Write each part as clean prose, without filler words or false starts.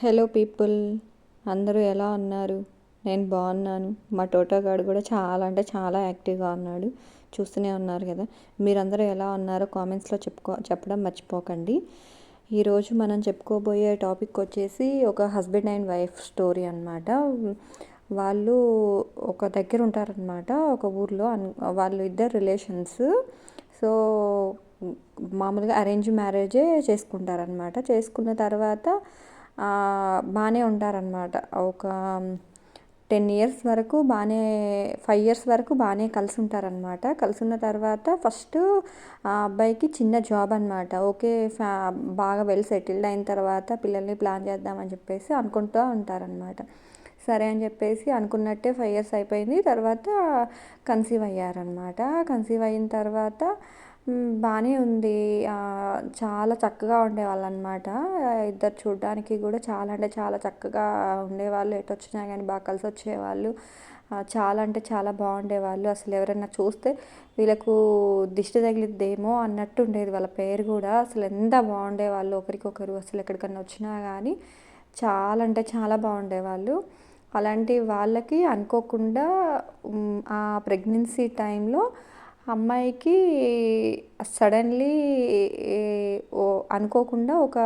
Hello people, అందరూ ఎలా ఉన్నారు? నేను బాగున్నాను. మా టోటోగాడు కూడా చాలా అంటే చాలా యాక్టివ్గా ఉన్నాడు. చూస్తూనే ఉన్నారు కదా. మీరందరూ ఎలా ఉన్నారో కామెంట్స్లో చెప్పడం మర్చిపోకండి. ఈరోజు మనం చెప్పుకోబోయే టాపిక్ వచ్చేసి ఒక హస్బెండ్ అండ్ వైఫ్ స్టోరీ అన్నమాట. వాళ్ళు ఒక దగ్గర ఉంటారనమాట, ఒక ఊర్లో. వాళ్ళు ఇద్దరు రిలేషన్స్. సో మామూలుగా అరేంజ్ మ్యారేజే చేసుకుంటారనమాట. చేసుకున్న తర్వాత బాగానే ఉంటారనమాట. ఒక 10 years వరకు బాగానే, 5 years వరకు బాగానే కలిసి ఉంటారనమాట. కలిసి ఉన్న తర్వాత ఫస్ట్ ఆ అబ్బాయికి చిన్న జాబ్ అనమాట. ఓకే, బాగా వెల్ సెటిల్డ్ అయిన తర్వాత పిల్లల్ని ప్లాన్ చేద్దామని చెప్పేసి అనుకుంటూ ఉంటారనమాట. సరే అని చెప్పేసి అనుకున్నట్టే 5 years అయిపోయింది. తర్వాత కన్సీవ్ అయ్యారనమాట. కన్సీవ్ అయిన తర్వాత బాగానే ఉంది. చాలా చక్కగా ఉండేవాళ్ళు అనమాట. ఇద్దరు చూడడానికి కూడా చాలా అంటే చాలా చక్కగా ఉండేవాళ్ళు. ఎటు వచ్చినా కానీ బాగా కలిసి వచ్చేవాళ్ళు. చాలా అంటే చాలా బాగుండేవాళ్ళు. అసలు ఎవరైనా చూస్తే వీళ్ళకు దిష్టి తగిలిద్దేమో అన్నట్టు ఉండేది వాళ్ళ పేరు కూడా. అసలు ఎంత బాగుండేవాళ్ళు ఒకరికొకరు. అసలు ఎక్కడికన్నా వచ్చినా కానీ చాలా అంటే చాలా బాగుండేవాళ్ళు. అలాంటి వాళ్ళకి అనుకోకుండా ఆ ప్రెగ్నెన్సీ టైంలో అమ్మాయికి సడన్లీ అనుకోకుండా ఒక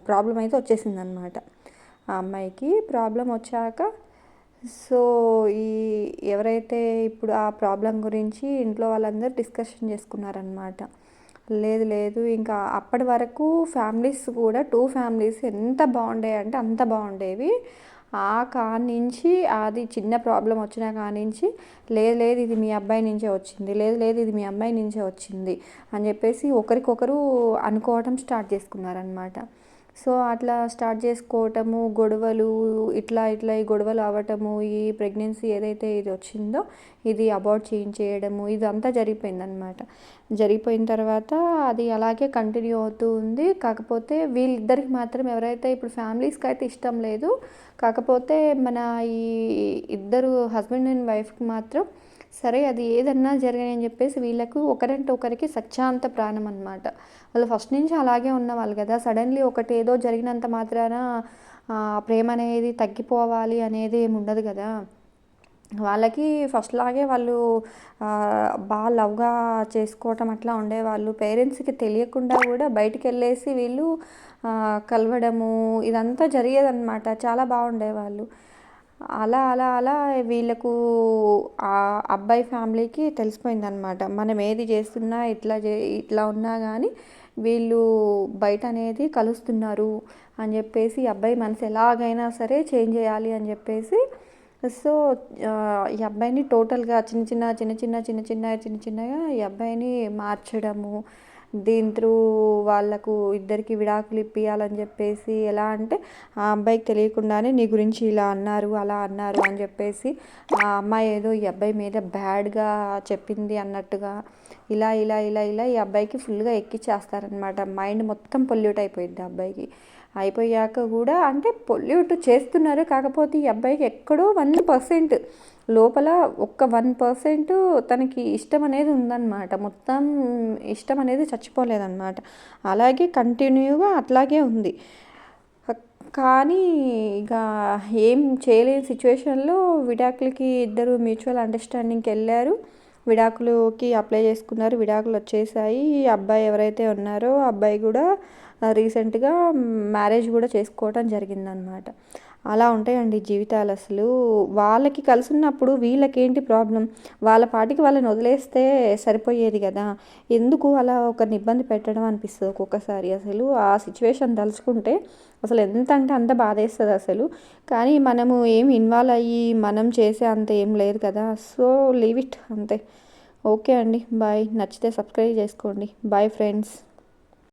ప్రాబ్లం అయితే వచ్చేసిందనమాట. ఆ అమ్మాయికి ప్రాబ్లం వచ్చాక సో ఎవరైతే ఇప్పుడు ఆ ప్రాబ్లం గురించి ఇంట్లో వాళ్ళందరూ డిస్కషన్ చేసుకున్నారనమాట. లేదు లేదు, ఇంకా అప్పటి వరకు ఫ్యామిలీస్ కూడా 2 ఫ్యామిలీస్ ఎంత బాగుండేవి అంటే అంత బాగుండేవి. ఆ కానించి అది చిన్న ప్రాబ్లం వచ్చిన కానించి లేదు లేదు ఇది మీ అబ్బాయి నుంచే వచ్చింది, లేదు లేదు ఇది మీ అమ్మాయి నుంచే వచ్చింది అని చెప్పేసి ఒకరికొకరు అనుకోవటం స్టార్ట్ చేసుకున్నారనమాట. సో అట్లా స్టార్ట్ చేసుకోవటము, గొడవలు, ఇట్లా ఇట్లా ఈ గొడవలు అవ్వటము, ఈ ప్రెగ్నెన్సీ ఏదైతే ఇది వచ్చిందో ఇది అబార్ట్ చేయడము, ఇదంతా జరిగిపోయిందనమాట. జరిగిపోయిన తర్వాత అది అలాగే కంటిన్యూ అవుతూ ఉంది. కాకపోతే వీళ్ళిద్దరికి మాత్రం ఎవరైతే ఇప్పుడు ఫ్యామిలీస్కి అయితే ఇష్టం లేదు, కాకపోతే మన ఈ ఇద్దరు హస్బెండ్ అండ్ వైఫ్కి మాత్రం సరే అది ఏదన్నా జరగని చెప్పేసి వీళ్ళకు ఒకరంటే ఒకరికి సచ్చాంత ప్రాణం అనమాట. వాళ్ళు ఫస్ట్ నుంచి అలాగే ఉన్నవాళ్ళు కదా. సడన్లీ ఒకటి ఏదో జరిగినంత మాత్రాన ప్రేమ అనేది తగ్గిపోవాలి అనేది ఏమి ఉండదు కదా. వాళ్ళకి ఫస్ట్ లాగే వాళ్ళు బాగా లవ్గా చేసుకోవటం అట్లా ఉండేవాళ్ళు. పేరెంట్స్కి తెలియకుండా కూడా బయటికి వెళ్ళేసి వీళ్ళు కలవడము ఇదంతా జరిగేదన్నమాట. చాలా బాగుండేవాళ్ళు. అలా అలా అలా వీళ్ళకు ఆ అబ్బాయి ఫ్యామిలీకి తెలిసిపోయిందనమాట. మనం ఏది చేస్తున్నా ఇట్లా ఉన్నా కానీ వీళ్ళు బయట అనేది కలుస్తున్నారు అని చెప్పేసి అబ్బాయి మనసు ఎలాగైనా సరే చేంజ్ చేయాలి అని చెప్పేసి సో ఈ అబ్బాయిని టోటల్గా చిన్నగా ఈ అబ్బాయిని మార్చడము, దీని త్రూ వాళ్ళకు ఇద్దరికి విడాకులు ఇప్పియాలని చెప్పేసి ఎలా అంటే ఆ అబ్బాయికి తెలియకుండానే నీ గురించి ఇలా అన్నారు అలా అన్నారు అని చెప్పేసి ఆ అమ్మాయి ఏదో ఈ అబ్బాయి మీద బ్యాడ్గా చెప్పింది అన్నట్టుగా ఇలా ఇలా ఇలా ఇలా ఈ అబ్బాయికి ఫుల్గా ఎక్కిచ్చేస్తారనమాట. మైండ్ మొత్తం పొల్యూట్ అయిపోయింది అబ్బాయికి. అయిపోయాక కూడా అంటే పొల్యూట్ చేస్తున్నారు, కాకపోతే ఈ అబ్బాయికి ఎక్కడో 1% లోపల ఒక్క 1% తనకి ఇష్టం అనేది ఉందన్నమాట. మొత్తం ఇష్టం అనేది చచ్చిపోలేదన్నమాట. అలాగే కంటిన్యూగా అట్లాగే ఉంది. కానీ ఇక ఏం చేయలేని సిచ్యువేషన్లో విడాకులకి ఇద్దరు మ్యూచువల్ అండర్స్టాండింగ్కి వెళ్ళారు. విడాకులకి అప్లై చేసుకున్నారు. విడాకులు వచ్చేసాయి. అబ్బాయి ఎవరైతే ఉన్నారో అబ్బాయి కూడా రీసెంట్గా మ్యారేజ్ కూడా చేసుకోవటం జరిగిందనమాట. అలా ఉంటాయండి జీవితాలు. అసలు వాళ్ళకి కలిసి ఉన్నప్పుడు వీళ్ళకేంటి ప్రాబ్లం, వాళ్ళ పాటికి వాళ్ళని వదిలేస్తే సరిపోయేది కదా. ఎందుకు అలా ఒకరిని ఇబ్బంది పెట్టడం అనిపిస్తుంది ఒక్కొక్కసారి. అసలు ఆ సిచ్యువేషన్ తలుచుకుంటే అసలు ఎంత అంటే అంత బాధేస్తుంది అసలు. కానీ మనము ఏం ఇన్వాల్వ్ అయ్యి మనం చేసే అంత ఏం లేదు కదా. సో లీవ్ ఇట్ అంతే. ఓకే అండి, బాయ్. నచ్చితే సబ్స్క్రైబ్ చేసుకోండి. Bye friends.